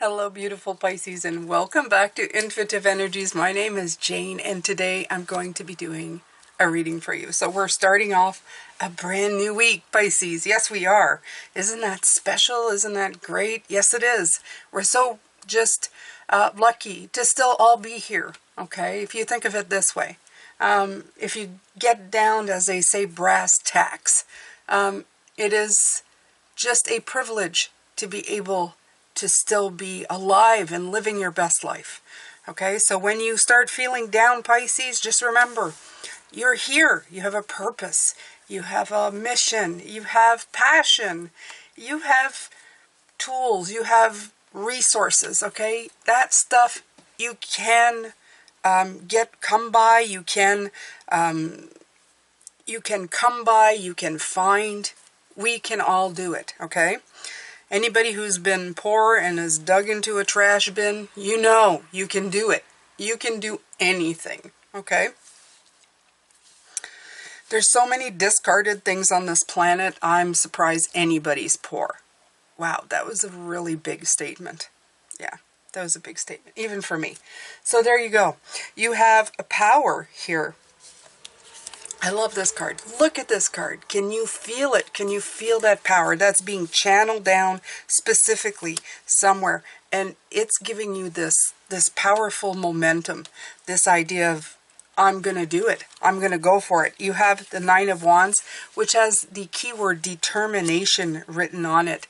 Hello, beautiful Pisces, and welcome back to Intuitive Energies. My name is Jane, and today I'm going to be doing a reading for you. So we're starting off a brand new week, Pisces. Yes, we are. Isn't that special? Isn't that great? Yes, it is. We're so just lucky to still all be here, okay? If you think of it this way. If you get down, as they say, brass tacks, it is just a privilege to be able to still be alive and living your best life. Okay, so when you start feeling down, Pisces, just remember, you're here. You have a purpose. You have a mission. You have passion. You have tools. You have resources, okay? That stuff you can come by. You can come by. You can find. We can all do it, okay? Anybody who's been poor and is dug into a trash bin, you know you can do it. You can do anything, okay? There's so many discarded things on this planet, I'm surprised anybody's poor. Wow, that was a really big statement. Yeah, that was a big statement, even for me. So there you go. You have a power here. I love this card. Look at this card. Can you feel it? Can you feel that power? That's being channeled down specifically somewhere. And it's giving you this powerful momentum. This idea of, I'm going to do it. I'm going to go for it. You have the Nine of Wands, which has the keyword determination written on it.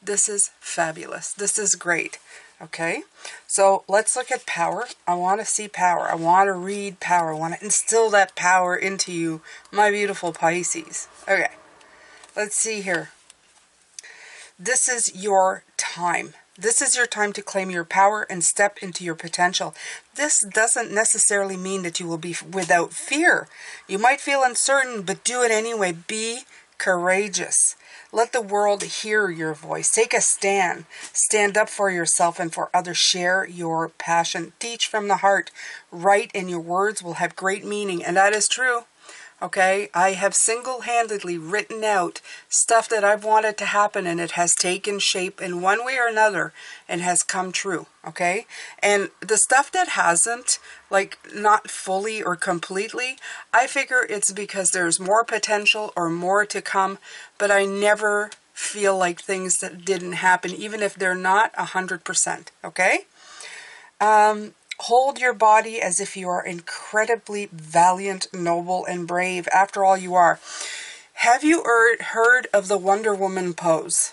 This is fabulous. This is great. Okay, so let's look at power. I want to see power. I want to read power. I want to instill that power into you, my beautiful Pisces. Okay, let's see here. This is your time. This is your time to claim your power and step into your potential. This doesn't necessarily mean that you will be without fear. You might feel uncertain, but do it anyway. Be courageous. Let the world hear your voice. Take a stand. Stand up for yourself and for others. Share your passion. Teach from the heart. Write, and your words will have great meaning. And that is true. Okay, I have single-handedly written out stuff that I've wanted to happen, and it has taken shape in one way or another and has come true. Okay, and the stuff that hasn't, like not fully or completely, I figure it's because there's more potential or more to come, but I never feel like things that didn't happen, even if they're not 100%. Okay. Hold your body as if you are incredibly valiant, noble, and brave. After all, you are. Have you heard of the Wonder Woman pose?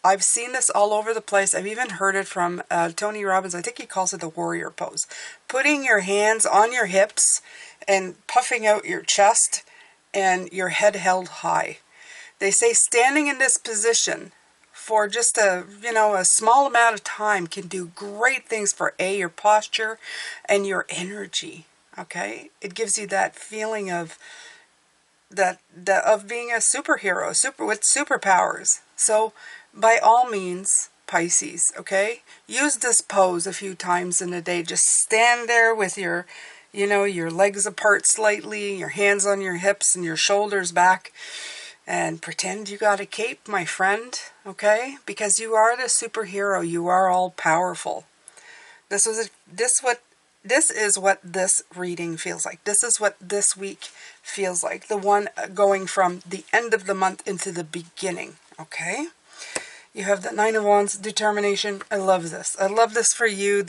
I've seen this all over the place. I've even heard it from Tony Robbins. I think he calls it the warrior pose. Putting your hands on your hips and puffing out your chest and your head held high. They say standing in this position for just a small amount of time can do great things for your posture and your energy. Okay, it gives you that feeling of of being a superhero, with superpowers. So by all means, Pisces, okay, use this pose a few times in a day. Just stand there with your legs apart slightly, your hands on your hips and your shoulders back. And pretend you got a cape, my friend, okay? Because you are the superhero. You are all powerful. This is what this reading feels like. This is what this week feels like. The one going from the end of the month into the beginning, okay? You have the Nine of Wands, determination. I love this. I love this for you.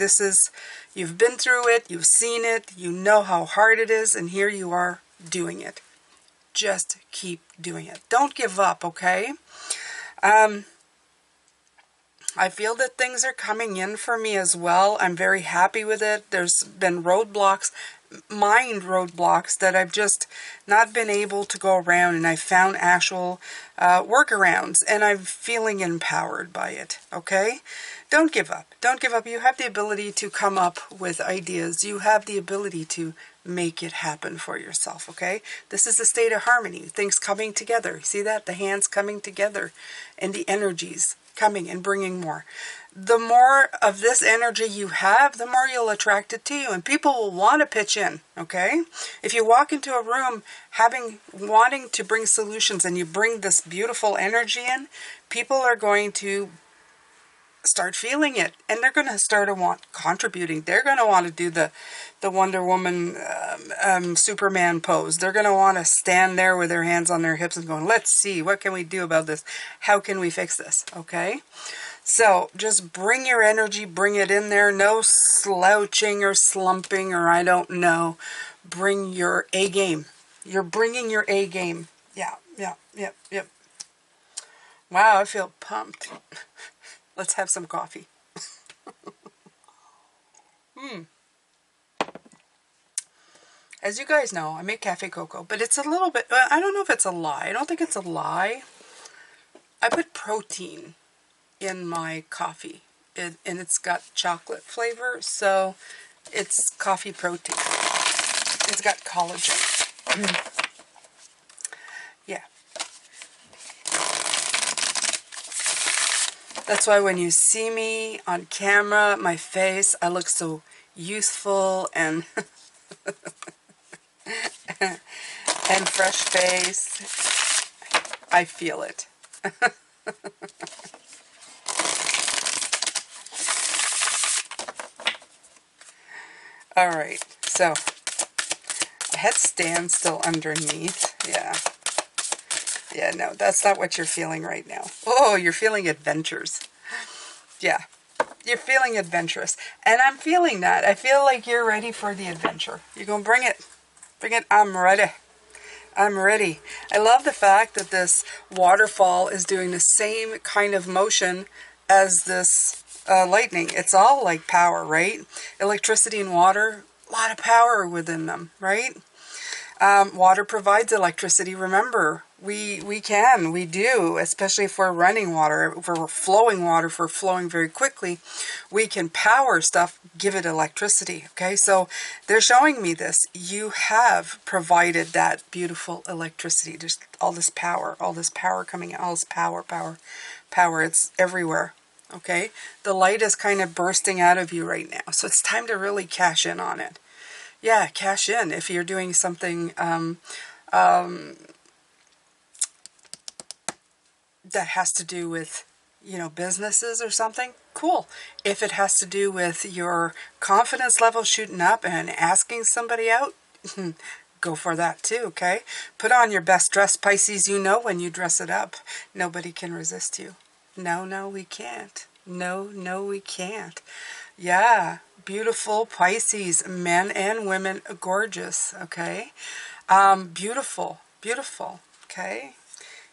You've been through it. You've seen it. You know how hard it is. And here you are doing it. Just keep doing it. Don't give up, okay? I feel that things are coming in for me as well. I'm very happy with it. There's been roadblocks, mind roadblocks that I've just not been able to go around, and I found actual workarounds, and I'm feeling empowered by it, okay? Don't give up. Don't give up. You have the ability to come up with ideas. You have the ability to make it happen for yourself, okay? This is a state of harmony. Things coming together. See that? The hands coming together and the energies coming and bringing more. The more of this energy you have, the more you'll attract it to you, and people will want to pitch in, okay? If you walk into a room wanting to bring solutions and you bring this beautiful energy in, people are going to start feeling it, and they're going to start to want contributing. They're going to want to do the Wonder Woman Superman pose. They're going to want to stand there with their hands on their hips and going, let's see, what can we do about this? How can we fix this? Okay, so just bring your energy, bring it in there. No slouching or slumping, or I don't know. Bring your A game. You're bringing your A game. Yeah, yeah, yep, yep. Wow, I feel pumped. Let's have some coffee. As you guys know, I make cafe cocoa, but it's a little bit, I don't know if it's a lie. I don't think it's a lie. I put protein in my coffee, and it's got chocolate flavor, so it's coffee protein. It's got collagen. Yeah. That's why when you see me on camera, my face, I look so youthful and and fresh face. I feel it. All right, so the head stands still underneath. Yeah. Yeah, no, that's not what you're feeling right now. Oh, you're feeling adventures. Yeah, you're feeling adventurous. And I'm feeling that. I feel like you're ready for the adventure. You're going to bring it. Bring it. I'm ready. I'm ready. I love the fact that this waterfall is doing the same kind of motion as this lightning. It's all like power, right? Electricity and water, a lot of power within them, right? Water provides electricity. Remember, we do, especially if we're running water, if we're flowing water, if we're flowing very quickly, we can power stuff, give it electricity. Okay, so they're showing me this. You have provided that beautiful electricity. There's all this power coming out, all this power. It's everywhere. Okay, the light is kind of bursting out of you right now. So it's time to really cash in on it. Yeah, cash in if you're doing something that has to do with, businesses or something. Cool. If it has to do with your confidence level shooting up and asking somebody out, go for that too, okay? Put on your best dress, Pisces. You know when you dress it up, nobody can resist you. No, we can't. No, we can't. Yeah, beautiful Pisces, men and women, gorgeous, okay? Beautiful, okay?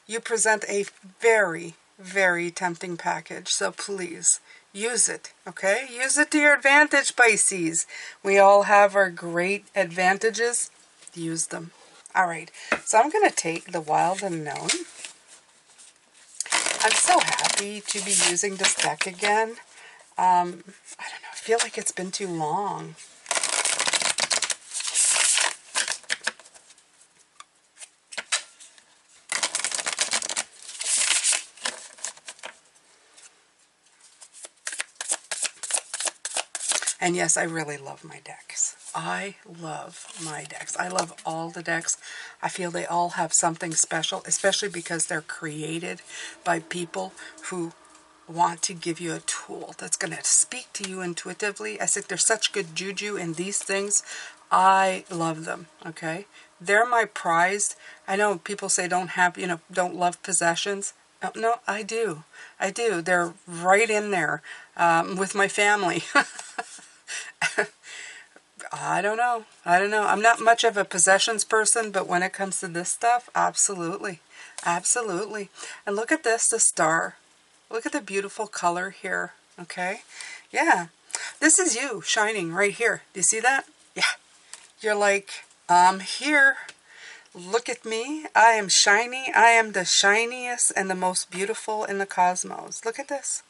You present a very, very tempting package, so please use it, okay? Use it to your advantage, Pisces. We all have our great advantages. Use them. All right, so I'm going to take the Wild Unknown. I'm so happy to be using this deck again. I don't know, I feel like it's been too long. And yes, I really love my decks. I love my decks. I love all the decks. I feel they all have something special, especially because they're created by people who want to give you a tool that's going to speak to you intuitively. I think there's such good juju in these things. I love them, okay? They're my prized. I know people say don't love possessions. No, I do. They're right in there with my family. I don't know. I'm not much of a possessions person, but when it comes to this stuff, absolutely. Absolutely. And look at this, the star. Look at the beautiful color here, okay? Yeah. This is you shining right here. Do you see that? Yeah. You're like, I'm here. Look at me. I am shiny. I am the shiniest and the most beautiful in the cosmos. Look at this.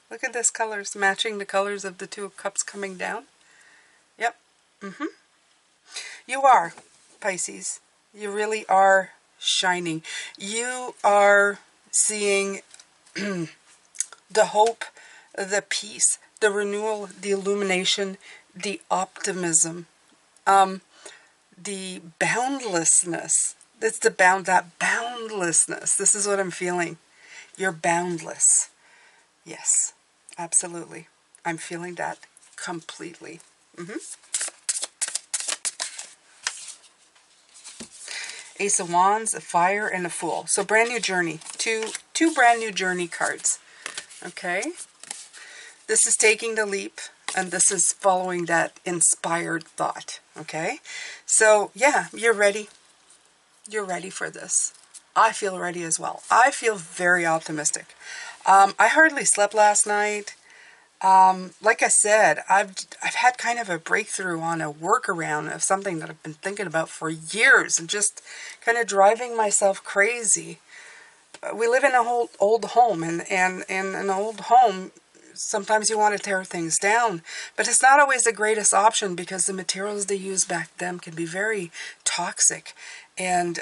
Look at this colors matching the colors of the Two of Cups coming down. Yep. You are, Pisces. You really are shining. You are seeing the hope, the peace, the renewal, the illumination, the optimism, the boundlessness. That's that boundlessness. This is what I'm feeling. You're boundless. Yes. Absolutely. I'm feeling that completely. Ace of Wands, a Fire, and a Fool. So brand new journey. Two brand new journey cards. Okay. This is taking the leap, and this is following that inspired thought. Okay. So yeah, you're ready. You're ready for this. I feel ready as well. I feel very optimistic. I hardly slept last night. Like I said, I've had kind of a breakthrough on a workaround of something that I've been thinking about for years and just kind of driving myself crazy. We live in an old home, and in an old home, sometimes you want to tear things down, but it's not always the greatest option because the materials they use back then can be very toxic, and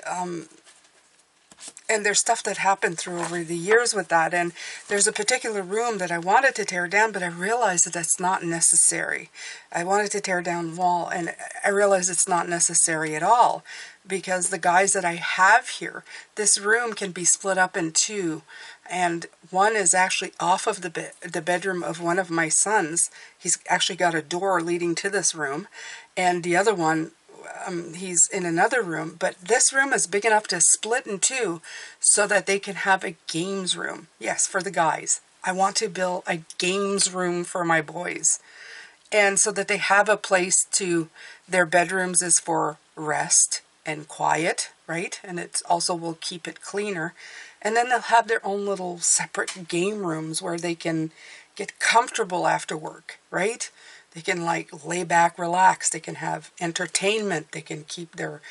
there's stuff that happened through over the years with that. And there's a particular room that I wanted to tear down, but I realized that that's not necessary. I wanted to tear down the wall, and I realized it's not necessary at all, because the guys that I have here, this room can be split up in two, and one is actually off of the bedroom of one of my sons. He's actually got a door leading to this room, and the other one, he's in another room, but this room is big enough to split in two so that they can have a games room. Yes, for the guys. I want to build a games room for my boys. And so that they have a place to, their bedrooms is for rest and quiet, right? And it also will keep it cleaner. And then they'll have their own little separate game rooms where they can get comfortable after work, right? They can like lay back, relax. They can have entertainment. They can keep their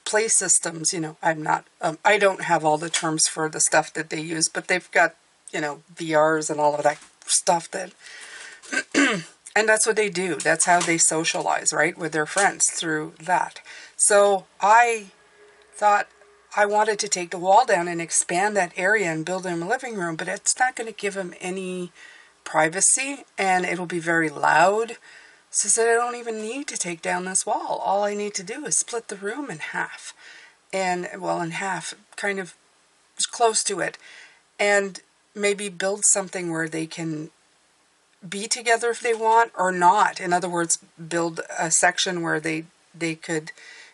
play systems. You know, I don't have all the terms for the stuff that they use, but they've got, you know, VRs and all of that stuff that, and that's what they do. That's how they socialize, right? With their friends through that. So I thought I wanted to take the wall down and expand that area and build them a living room, but it's not going to give them any privacy, and it'll be very loud. So I said, I don't even need to take down this wall. All I need to do is split the room in half. And, well, in half, kind of close to it. And maybe build something where they can be together if they want or not. In other words, build a section where they could,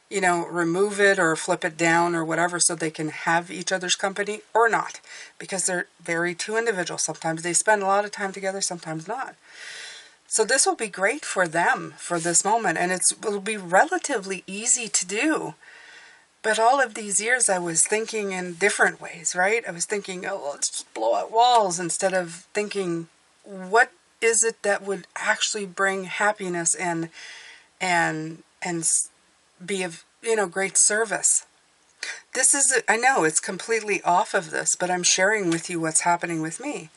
you know, remove it or flip it down or whatever so they can have each other's company or not, because they're very two individuals. Sometimes they spend a lot of time together, sometimes not. So this will be great for them for this moment, and it'll be relatively easy to do. But all of these years I was thinking in different ways, right? I was thinking, oh, let's just blow out walls, instead of thinking, what is it that would actually bring happiness and be of, you know, great service. This is, I know it's completely off of this, but I'm sharing with you what's happening with me.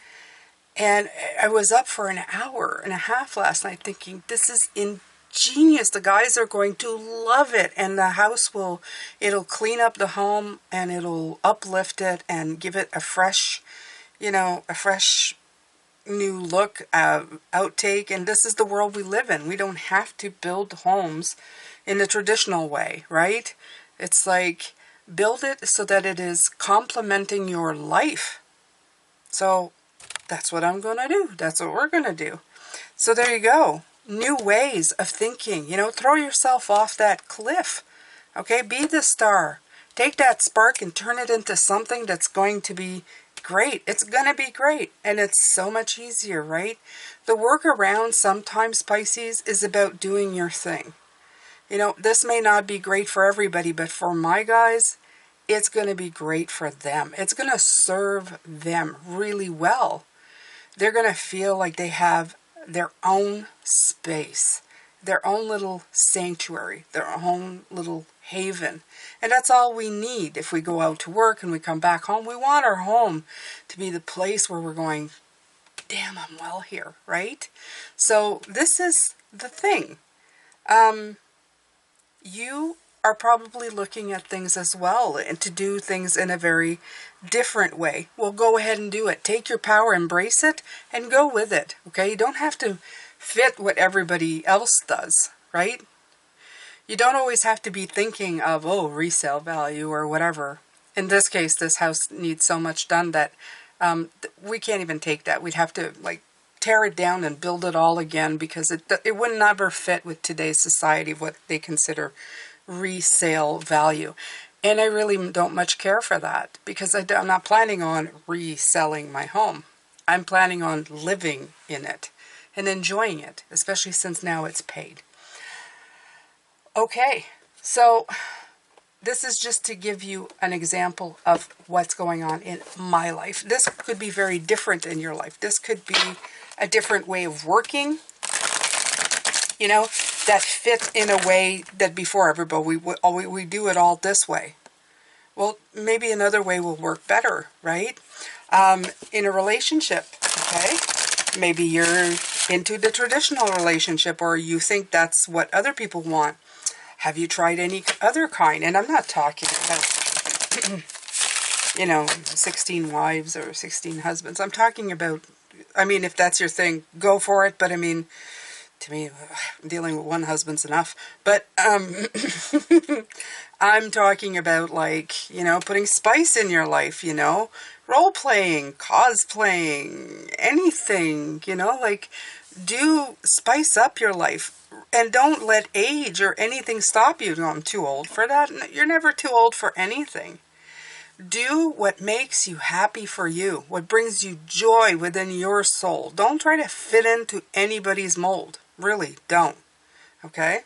And I was up for an hour and a half last night thinking, this is ingenious. The guys are going to love it. And the house it'll clean up the home, and it'll uplift it and give it a fresh, you know, a fresh new look, outtake. And this is the world we live in. We don't have to build homes in the traditional way, right? It's like, build it so that it is complementing your life. So that's what I'm going to do. That's what we're going to do. So there you go. New ways of thinking. You know, throw yourself off that cliff. Okay, be the star. Take that spark and turn it into something that's going to be great. It's going to be great. And it's so much easier, right? The workaround sometimes, Pisces, is about doing your thing. You know, this may not be great for everybody, but for my guys, it's going to be great for them. It's going to serve them really well. They're going to feel like they have their own space, their own little sanctuary, their own little haven. And that's all we need. If we go out to work and we come back home, we want our home to be the place where we're going, damn, I'm well here, right? So this is the thing. You are probably looking at things as well, and to do things in a very different way. Well, go ahead and do it. Take your power, embrace it, and go with it. Okay? You don't have to fit what everybody else does, right? You don't always have to be thinking of, oh, resale value or whatever. In this case, this house needs so much done that we can't even take that. We'd have to, like, tear it down and build it all again, because it would never fit with today's society of what they consider resale value. And I really don't much care for that, because I'm not planning on reselling my home. I'm planning on living in it and enjoying it, especially since now it's paid. Okay, so this is just to give you an example of what's going on in my life. This could be very different in your life. This could be a different way of working, you know, that fit in a way that before everybody, we do it all this way. Well, maybe another way will work better, right? In a relationship, okay? Maybe you're into the traditional relationship, or you think that's what other people want. Have you tried any other kind? And I'm not talking about, you know, 16 wives or 16 husbands. I'm talking about, I mean, if that's your thing, go for it. But I mean, to me, dealing with one husband's enough. But I'm talking about, like, you know, putting spice in your life, you know, role-playing, cosplaying, anything, you know, like, do spice up your life. And don't let age or anything stop you. No, I'm too old for that. You're never too old for anything. Do what makes you happy for you, what brings you joy within your soul. Don't try to fit into anybody's mold. Really, don't. Okay?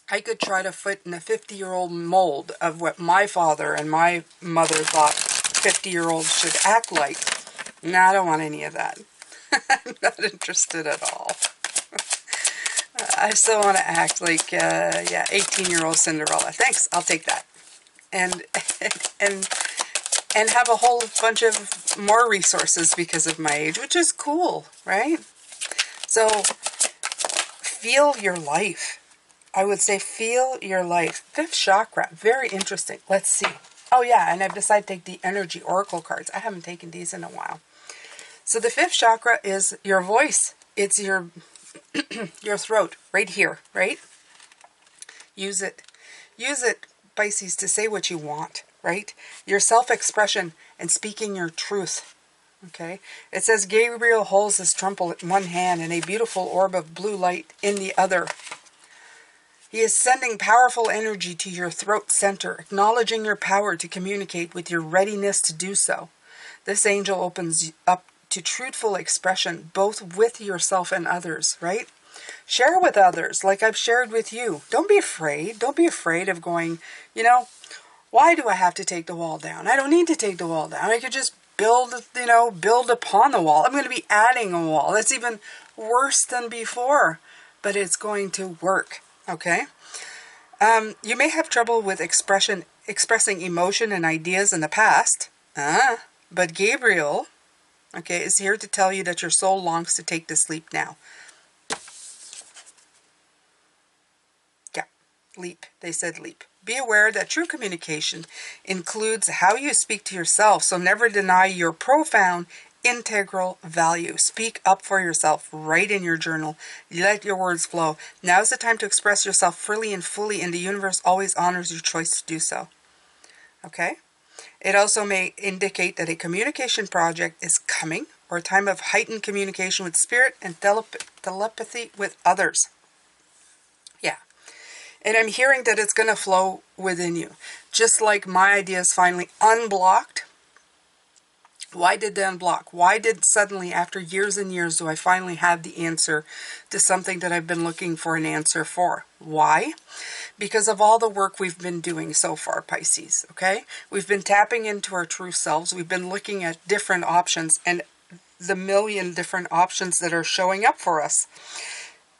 I could try to fit in a 50-year-old mold of what my father and my mother thought 50-year-olds should act like. No, I don't want any of that. I'm not interested at all. I still want to act like, 18-year-old Cinderella. Thanks, I'll take that. And have a whole bunch of more resources because of my age, which is cool, right? So, feel your life. I would say feel your life. Fifth chakra, very interesting. Let's see. Oh yeah, and I've decided to take the energy oracle cards. I haven't taken these in a while. So the fifth chakra is your voice. It's your your throat, right here, right? Use it. Use it, Pisces, to say what you want, right? Your self-expression and speaking your truth, okay? It says Gabriel holds his trumpet in one hand and a beautiful orb of blue light in the other. He is sending powerful energy to your throat center, acknowledging your power to communicate with your readiness to do so. This angel opens up to truthful expression, both with yourself and others, right? Share with others, like I've shared with you. Don't be afraid. Don't be afraid of going, you know, why do I have to take the wall down? I don't need to take the wall down. I could just build upon the wall. I'm going to be adding a wall. That's even worse than before, but it's going to work, okay? You may have trouble with expressing emotion and ideas in the past, but Gabriel, okay, is here to tell you that your soul longs to take the sleep now. Yeah, leap. They said leap. Be aware that true communication includes how you speak to yourself, so never deny your profound, integral value. Speak up for yourself. Write in your journal. Let your words flow. Now is the time to express yourself freely and fully, and the universe always honors your choice to do so. Okay? It also may indicate that a communication project is coming, or a time of heightened communication with spirit and telepathy with others. Yeah. And I'm hearing that it's going to flow within you. Just like my ideas finally unblocked. Why did they unblock? Why did suddenly, after years and years, do I finally have the answer to something that I've been looking for an answer for? Why? Because of all the work we've been doing so far, Pisces, okay? We've been tapping into our true selves. We've been looking at different options and the million different options that are showing up for us.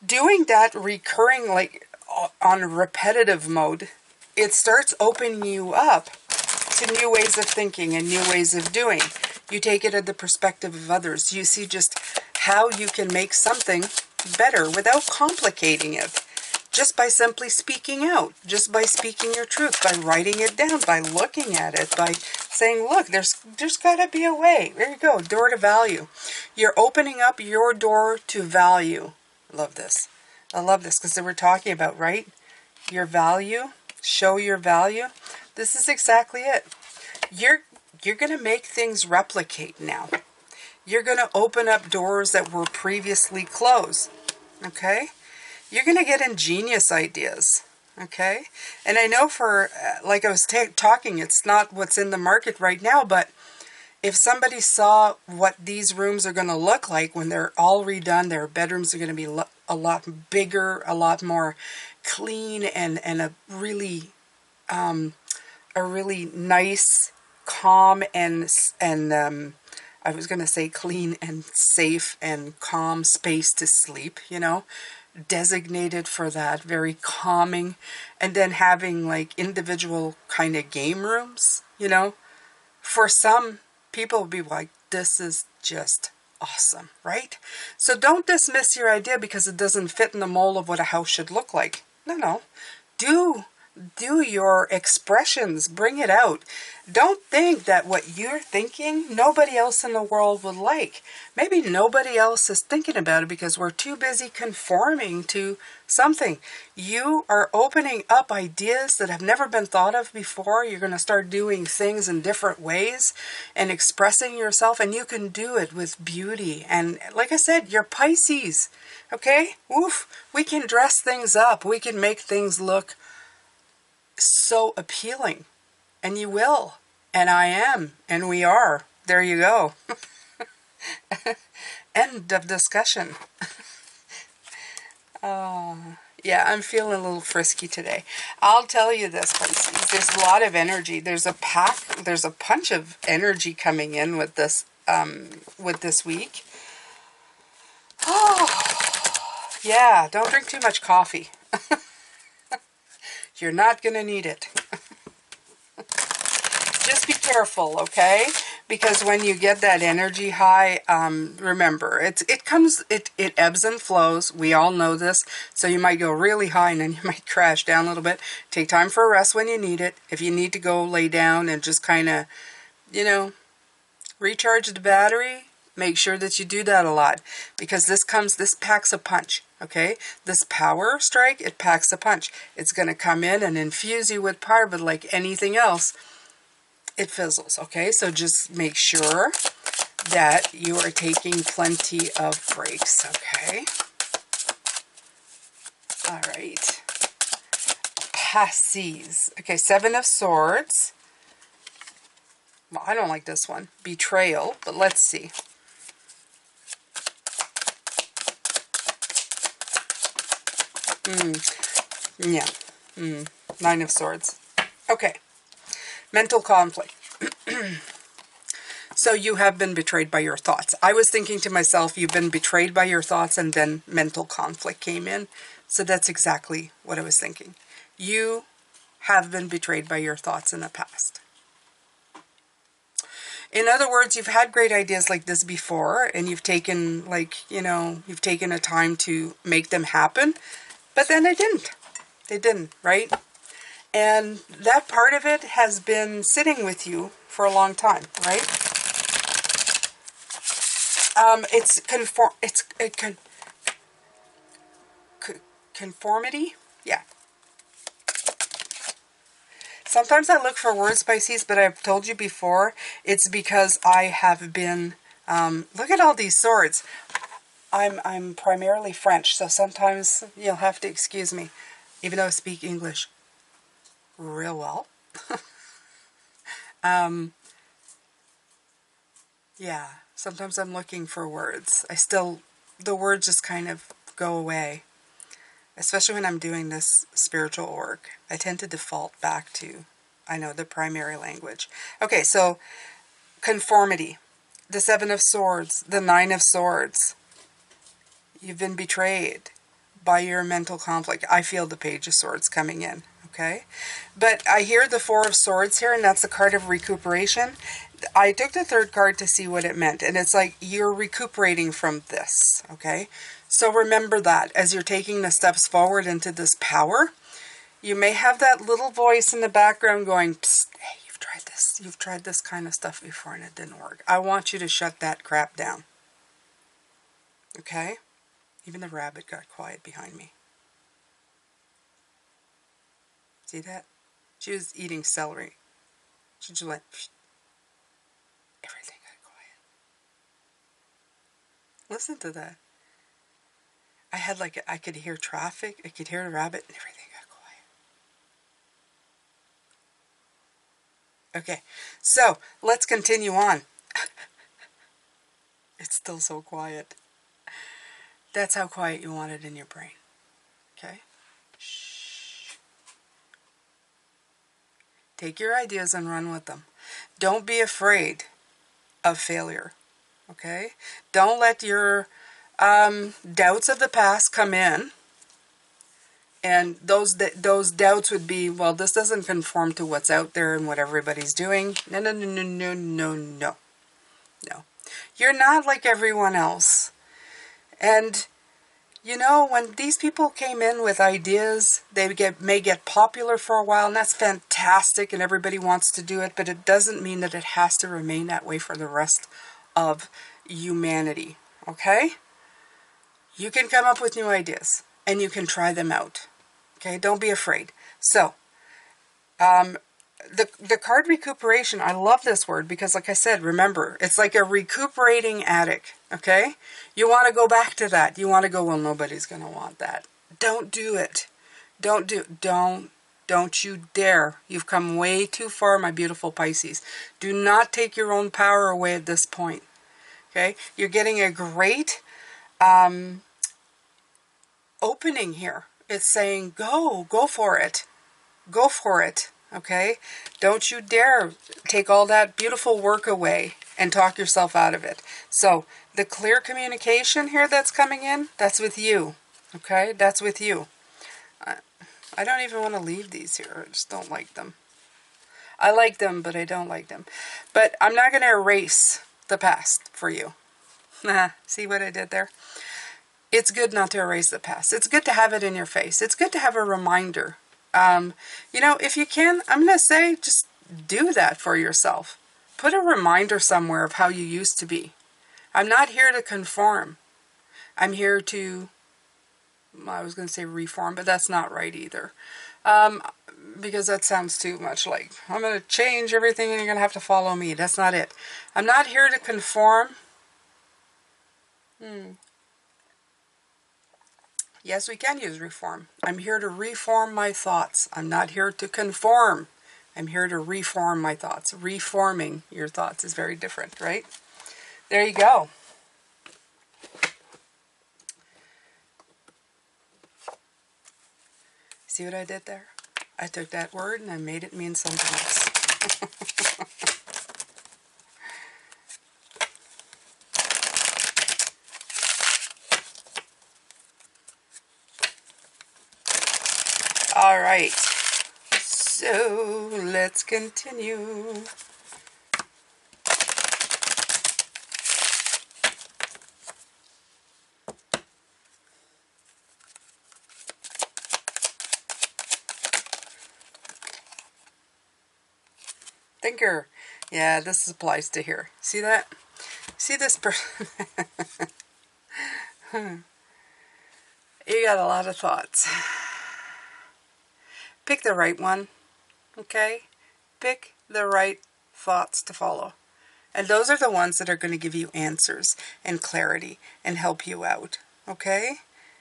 Doing that recurring, like on repetitive mode, it starts opening you up to new ways of thinking and new ways of doing. You take it at the perspective of others. You see just how you can make something better without complicating it. Just by simply speaking out, just by speaking your truth, by writing it down, by looking at it, by saying, look, there's got to be a way. There you go, door to value. You're opening up your door to value. I love this. I love this because they were talking about, right? Your value, show your value. This is exactly it. You're going to make things replicate now. You're going to open up doors that were previously closed. Okay? You're going to get ingenious ideas. Okay? And I know for, like I was talking, it's not what's in the market right now, but if somebody saw what these rooms are going to look like when they're all redone, their bedrooms are going to be a lot bigger, a lot more clean, and a really nice, calm, and I was going to say clean and safe and calm space to sleep, you know, designated for that, very calming. And then having like individual kind of game rooms, you know, for some people will be like, this is just awesome, right? So don't dismiss your idea because it doesn't fit in the mold of what a house should look like. No. Do your expressions, bring it out. Don't think that what you're thinking, nobody else in the world would like. Maybe nobody else is thinking about it because we're too busy conforming to something. You are opening up ideas that have never been thought of before. You're going to start doing things in different ways and expressing yourself, and you can do it with beauty. And like I said, you're Pisces, okay? Oof, we can dress things up. We can make things look so appealing, and you will, and I am, and we are. There you go. End of discussion. Yeah, I'm feeling a little frisky today. I'll tell you this, Pisces, there's a lot of energy. There's a punch of energy coming in with this week. Oh, yeah, don't drink too much coffee. You're not going to need it. Just be careful, okay? Because when you get that energy high, remember, it ebbs and flows. We all know this. So you might go really high and then you might crash down a little bit. Take time for a rest when you need it. If you need to go lay down and just kind of, you know, recharge the battery, make sure that you do that a lot. Because this packs a punch, okay? This power strike, it packs a punch. It's going to come in and infuse you with power, but like anything else, it fizzles, okay? So just make sure that you are taking plenty of breaks, okay? All right. Pisces. Okay, Seven of Swords. Well, I don't like this one. Betrayal, but let's see. Yeah. Nine of Swords. Okay. Mental conflict. So you have been betrayed by your thoughts. I was thinking to myself, you've been betrayed by your thoughts, and then mental conflict came in. So that's exactly what I was thinking. You have been betrayed by your thoughts in the past. In other words, you've had great ideas like this before, and you've taken, you've taken a time to make them happen, but then they didn't. They didn't, right? And that part of it has been sitting with you for a long time, right? It's conformity. Yeah. Sometimes I look for words, Pisces, but I've told you before, it's because I have been, look at all these swords. I'm primarily French, so sometimes you'll have to excuse me, even though I speak English real well. Yeah, sometimes I'm looking for words. The words just kind of go away. Especially when I'm doing this spiritual work. I tend to default back to, the primary language. Okay, so conformity. The Seven of Swords, the Nine of Swords. You've been betrayed by your mental conflict. I feel the Page of Swords coming in, okay? But I hear the Four of Swords here, and that's the card of recuperation. I took the third card to see what it meant, and it's like you're recuperating from this, okay? So remember that as you're taking the steps forward into this power, you may have that little voice in the background going, psst, hey, you've tried this kind of stuff before and it didn't work. I want you to shut that crap down. Okay? Even the rabbit got quiet behind me. See that? She was eating celery. She just went, psst. Everything got quiet. Listen to that. I had like, I could hear traffic, I could hear the rabbit, and everything got quiet. Okay, so let's continue on. It's still so quiet. That's how quiet you want it in your brain. Okay? Shh. Take your ideas and run with them. Don't be afraid of failure. Okay? Don't let your doubts of the past come in. And those doubts would be, well, this doesn't conform to what's out there and what everybody's doing. No, no, no, no, no, no, no. No. You're not like everyone else. And, you know, when these people came in with ideas, they may get popular for a while, and that's fantastic, and everybody wants to do it, but it doesn't mean that it has to remain that way for the rest of humanity. Okay? You can come up with new ideas, and you can try them out. Okay, don't be afraid. So, the card recuperation, I love this word because, like I said, remember, it's like a recuperating addict, okay? You want to go back to that. You want to go, well, nobody's going to want that. Don't do it. Don't you dare. You've come way too far, my beautiful Pisces. Do not take your own power away at this point, okay? You're getting a great opening here. It's saying, go for it. Go for it, okay? Don't you dare take all that beautiful work away and talk yourself out of it. So, the clear communication here that's coming in, that's with you, okay? That's with you. I don't even want to leave these here. I just don't like them. I like them, but I don't like them. But I'm not going to erase the past for you. See what I did there? It's good not to erase the past. It's good to have it in your face. It's good to have a reminder. You know, if you can, I'm going to say, just do that for yourself. Put a reminder somewhere of how you used to be. I'm not here to conform. I'm here to, I was going to say reform, but that's not right either. Because that sounds too much like, I'm going to change everything and you're going to have to follow me. That's not it. I'm not here to conform. Yes, we can use reform. I'm here to reform my thoughts. I'm not here to conform. I'm here to reform my thoughts. Reforming your thoughts is very different, right? There you go. See what I did there? I took that word and I made it mean something else. All right. So let's continue. Thinker. Yeah, this applies to here. See that? See this person? You got a lot of thoughts. Pick the right one, okay? Pick the right thoughts to follow. And those are the ones that are going to give you answers and clarity and help you out, okay?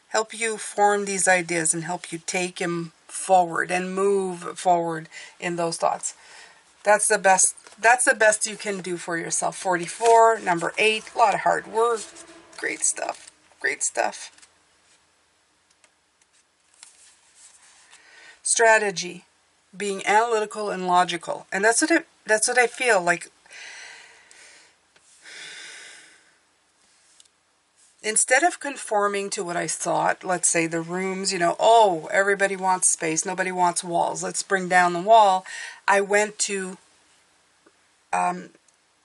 Help you form these ideas and help you take them forward and move forward in those thoughts. That's the best you can do for yourself. 44, number 8, a lot of hard work. Great stuff. Great stuff. Strategy, being analytical and logical. And that's what I feel like. Instead of conforming to what I thought, let's say the rooms, you know, oh, everybody wants space, nobody wants walls, let's bring down the wall, I went to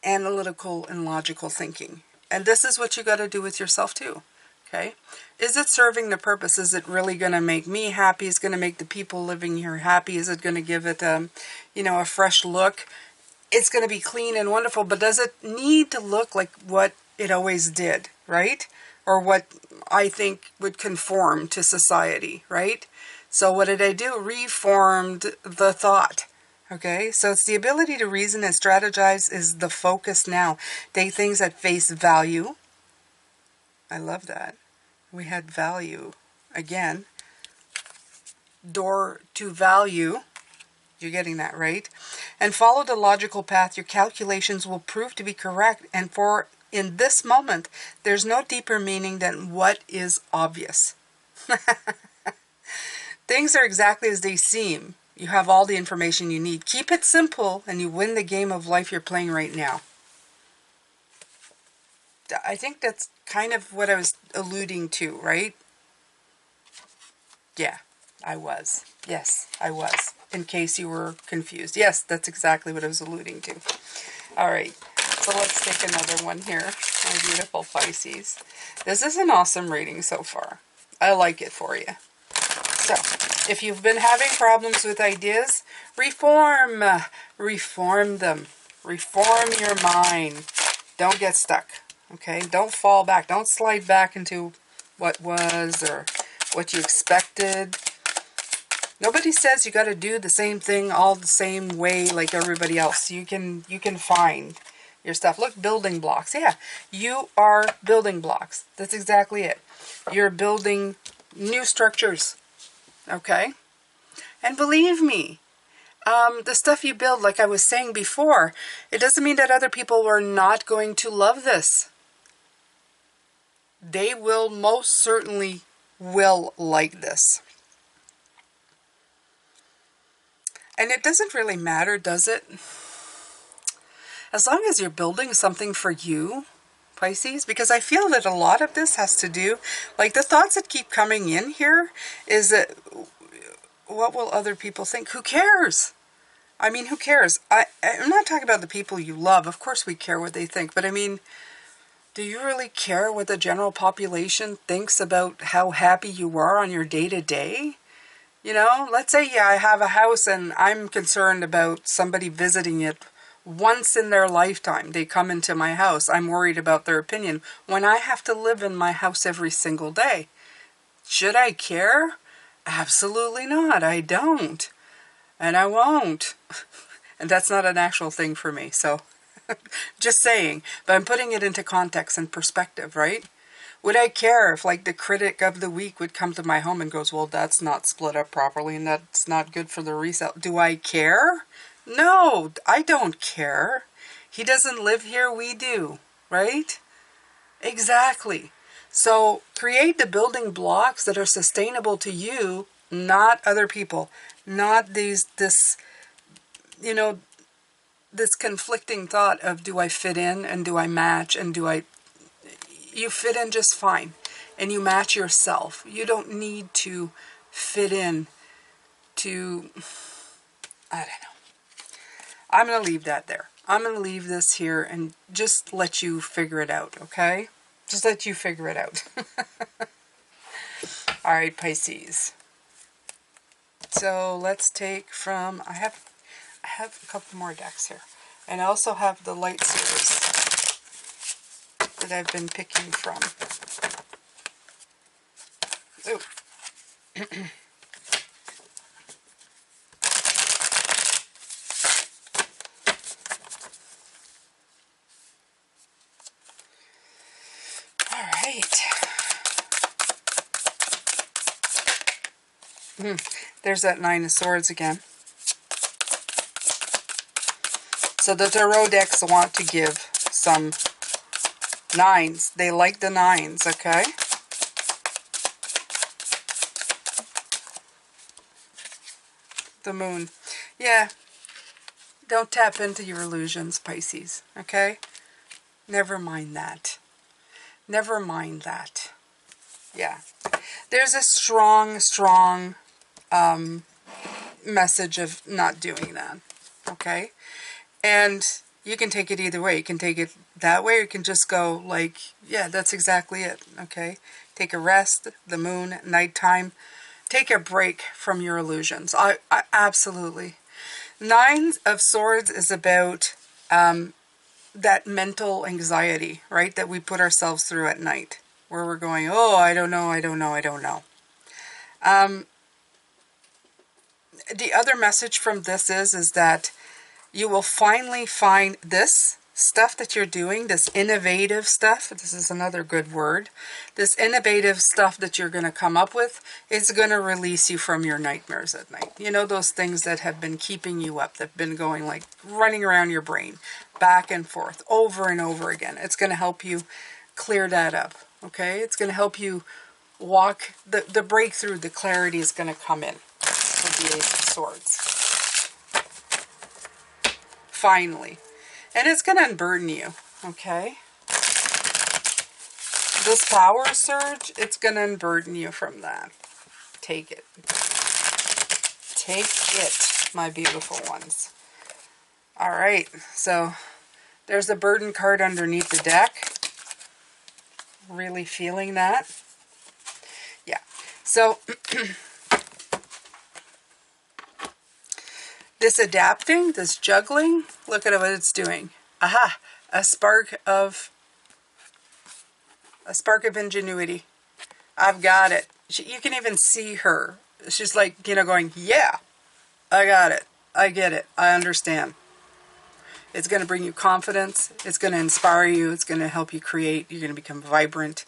analytical and logical thinking. And this is what you got to do with yourself too, okay? Is it serving the purpose? Is it really going to make me happy? Is it going to make the people living here happy? Is it going to give it, you know, a fresh look? It's going to be clean and wonderful, but does it need to look like what it always did, right? Or what I think would conform to society, right? So what did I do? Reformed the thought, okay? So it's the ability to reason and strategize is the focus now. Take things at face value, I love that. We had value. Again, door to value. You're getting that right. And follow the logical path. Your calculations will prove to be correct. And for in this moment, there's no deeper meaning than what is obvious. Things are exactly as they seem. You have all the information you need. Keep it simple and you win the game of life you're playing right now. I think that's kind of what I was alluding to, right? Yeah, I was. Yes, I was. In case you were confused. Yes, that's exactly what I was alluding to. All right, so let's take another one here. My beautiful Pisces. This is an awesome reading so far. I like it for you. So, if you've been having problems with ideas, reform. Reform them. Reform your mind. Don't get stuck. Okay? Don't fall back. Don't slide back into what was or what you expected. Nobody says you got to do the same thing all the same way like everybody else. You can find your stuff. Look, building blocks. Yeah, you are building blocks. That's exactly it. You're building new structures. Okay? And believe me, the stuff you build, like I was saying before, it doesn't mean that other people are not going to love this. They will most certainly will like this. And it doesn't really matter, does it? As long as you're building something for you, Pisces, because I feel that a lot of this has to do, like the thoughts that keep coming in here is that, what will other people think? Who cares? I mean, who cares? I'm not talking about the people you love. Of course we care what they think. But I mean, do you really care what the general population thinks about how happy you are on your day-to-day? You know, let's say, yeah, I have a house and I'm concerned about somebody visiting it once in their lifetime. They come into my house. I'm worried about their opinion when I have to live in my house every single day. Should I care? Absolutely not. I don't. And I won't. And that's not an actual thing for me. So just saying. But I'm putting it into context and perspective, right? Would I care if, like, the critic of the week would come to my home and goes, well, that's not split up properly and that's not good for the resale. Do I care? No, I don't care. He doesn't live here, we do, right? Exactly. So create the building blocks that are sustainable to you, not other people. Not this conflicting thought of, do I fit in and do I match and you fit in just fine and you match yourself. You don't need to fit in to, I don't know. I'm going to leave that there. I'm going to leave this here and just let you figure it out, okay? Just let you figure it out. All right, Pisces. So let's take from, I have a couple more decks here. And I also have the light series that I've been picking from. Ooh. All right. There's that Nine of Swords again. So the tarot decks want to give some nines. They like the nines, okay? The Moon. Yeah. Don't tap into your illusions, Pisces, okay? Never mind that. Never mind that. Yeah. There's a strong message of not doing that, okay? And you can take it either way. You can take it that way, or you can just go like, yeah, that's exactly it, okay? Take a rest, the moon, nighttime. Take a break from your illusions. I absolutely. Nine of Swords is about that mental anxiety, right, that we put ourselves through at night, where we're going, oh, I don't know. The other message from this is that you will finally find this stuff that you're doing, this innovative stuff, this is another good word, this innovative stuff that you're going to come up with is going to release you from your nightmares at night. You know, those things that have been keeping you up, that have been going like running around your brain, back and forth, over and over again. It's going to help you clear that up, okay? It's going to help you walk, the breakthrough, the clarity is going to come in with the Ace of Swords. Finally. And it's going to unburden you, okay? This power surge, it's going to unburden you from that. Take it. Take it, my beautiful ones. All right, so there's a burden card underneath the deck. Really feeling that. Yeah, so this adapting, this juggling, look at what it's doing. Aha, a spark of ingenuity. I've got it. You can even see her. She's like, you know, going, yeah, I got it. I get it. I understand. It's going to bring you confidence. It's going to inspire you. It's going to help you create. You're going to become vibrant.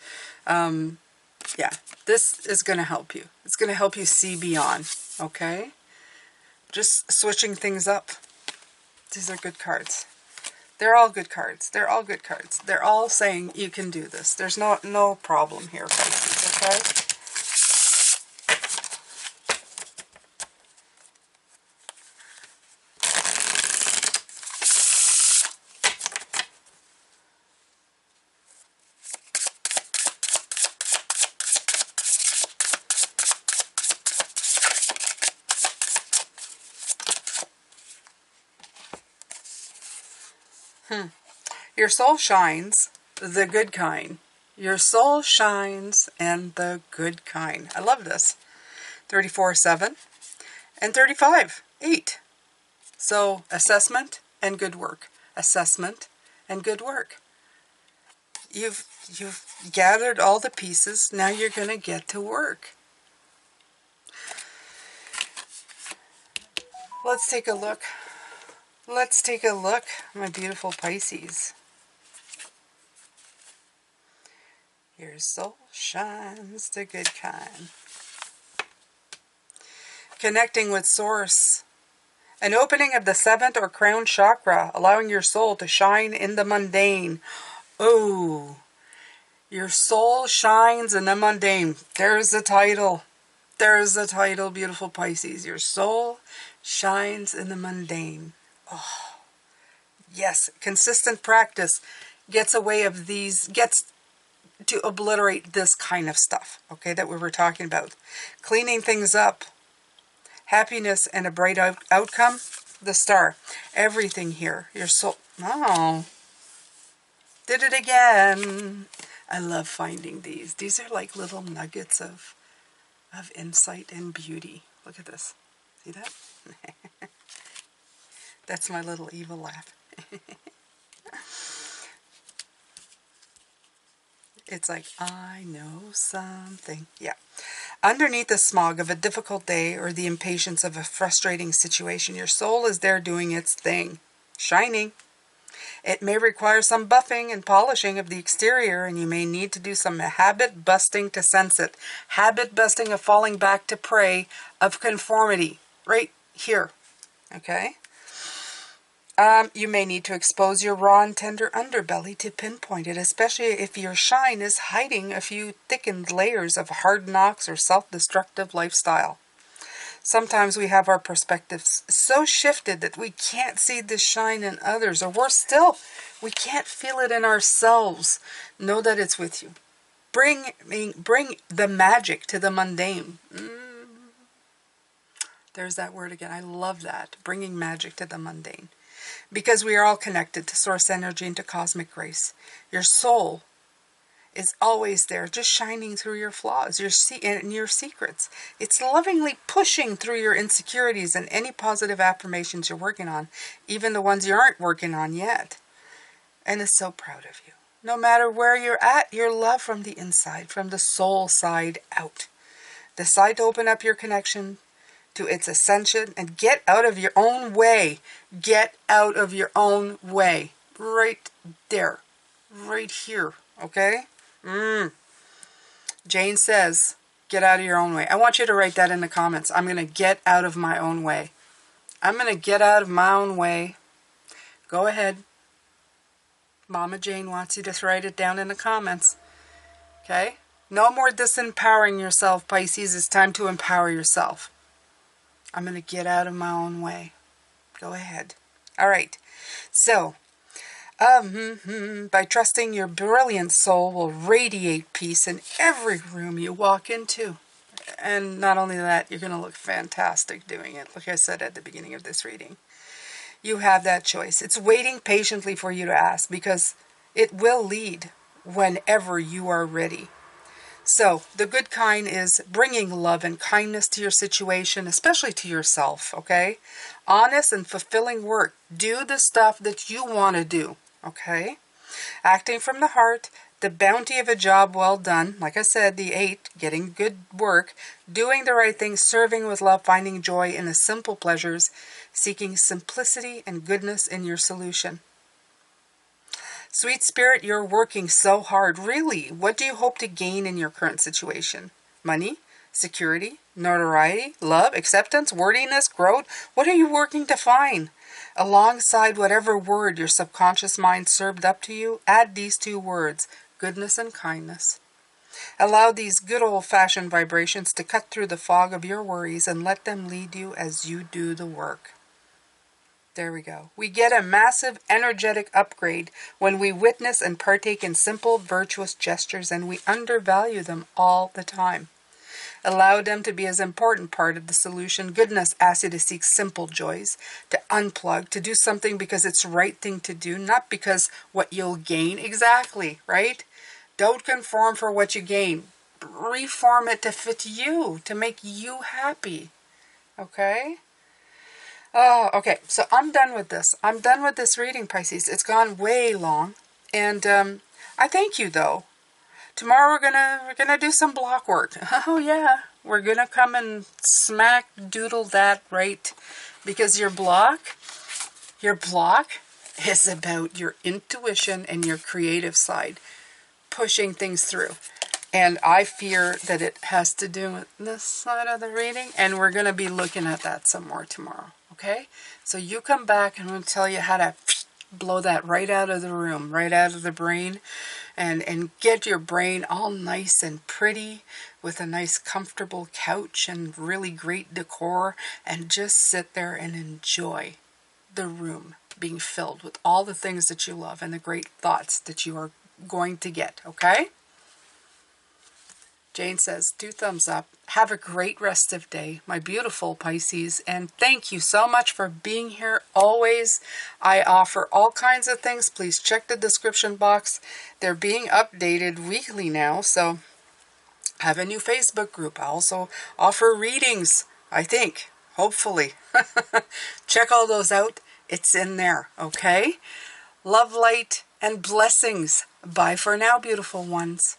Yeah, this is going to help you. It's going to help you see beyond, okay? Just switching things up. These are good cards. They're all good cards. They're all good cards. They're all saying you can do this. There's no problem here, Pisces, okay? Your soul shines, the good kind. Your soul shines and the good kind. I love this. 34-7 and 35-8. So assessment and good work. Assessment and good work. You've gathered all the pieces. Now you're going to get to work. Let's take a look. Let's take a look, my beautiful Pisces. Your soul shines the good kind. Connecting with Source. An opening of the 7th or crown chakra, allowing your soul to shine in the mundane. Oh, your soul shines in the mundane. There's the title. There's the title, beautiful Pisces. Your soul shines in the mundane. Oh, yes, consistent practice gets to obliterate this kind of stuff, okay, that we were talking about. Cleaning things up, happiness and a bright outcome, the star, everything here, your soul, oh, did it again. I love finding these. These are like little nuggets of insight and beauty. Look at this. See that? That's my little evil laugh. It's like, I know something. Yeah. Underneath the smog of a difficult day or the impatience of a frustrating situation, your soul is there doing its thing, shining. It may require some buffing and polishing of the exterior, and you may need to do some habit busting to sense it. Habit busting of falling back to prey, of conformity, right here. Okay? You may need to expose your raw and tender underbelly to pinpoint it, especially if your shine is hiding a few thickened layers of hard knocks or self-destructive lifestyle. Sometimes we have our perspectives so shifted that we can't see the shine in others, or worse still, we can't feel it in ourselves. Know that it's with you. Bring the magic to the mundane. There's that word again. I love that. Bringing magic to the mundane. Because we are all connected to source energy and to cosmic grace. Your soul is always there, just shining through your flaws, your secrets. It's lovingly pushing through your insecurities and any positive affirmations you're working on, even the ones you aren't working on yet. And is so proud of you. No matter where you're at, your love from the inside, from the soul side out. Decide to open up your connection to its ascension and get out of your own way. Get out of your own way. right there, right here, okay? Jane says, get out of your own way. I want you to write that in the comments. I'm going to get out of my own way. I'm going to get out of my own way. Go ahead. Mama Jane wants you to write it down in the comments. Okay? No more disempowering yourself, Pisces. It's time to empower yourself. I'm going to get out of my own way. Go ahead. All right. So, by trusting your brilliant soul will radiate peace in every room you walk into. And not only that, you're going to look fantastic doing it, like I said at the beginning of this reading. You have that choice. It's waiting patiently for you to ask, because it will lead whenever you are ready. So, the good kind is bringing love and kindness to your situation, especially to yourself, okay? Honest and fulfilling work. Do the stuff that you want to do, okay? Acting from the heart, the bounty of a job well done. Like I said, the 8, getting good work, doing the right thing, serving with love, finding joy in the simple pleasures, seeking simplicity and goodness in your solution. Sweet Spirit, you're working so hard. Really, what do you hope to gain in your current situation? Money? Security? Notoriety? Love? Acceptance? Worthiness? Growth? What are you working to find? Alongside whatever word your subconscious mind served up to you, add these 2 words, goodness and kindness. Allow these good old-fashioned vibrations to cut through the fog of your worries and let them lead you as you do the work. There we go. We get a massive energetic upgrade when we witness and partake in simple, virtuous gestures, and we undervalue them all the time. Allow them to be as important part of the solution. Goodness asks you to seek simple joys, to unplug, to do something because it's the right thing to do, not because what you'll gain exactly, right? Don't conform for what you gain. Reform it to fit you, to make you happy. Okay? Oh, okay. So I'm done with this. I'm done with this reading, Pisces. It's gone way long. And I thank you, though. Tomorrow we're gonna do some block work. Oh yeah, we're gonna come and smack doodle that right, because your block is about your intuition and your creative side, pushing things through. And I fear that it has to do with this side of the reading, and we're gonna be looking at that some more tomorrow. Okay, so you come back and we'll tell you how to blow that right out of the room, right out of the brain. And get your brain all nice and pretty with a nice comfortable couch and really great decor, and just sit there and enjoy the room being filled with all the things that you love and the great thoughts that you are going to get, okay? Jane says, 2 thumbs up. Have a great rest of day, my beautiful Pisces, and thank you so much for being here always. I offer all kinds of things. Please check the description box. They're being updated weekly now, so I have a new Facebook group. I also offer readings, I think, hopefully. Check all those out. It's in there, okay? Love, light, and blessings. Bye for now, beautiful ones.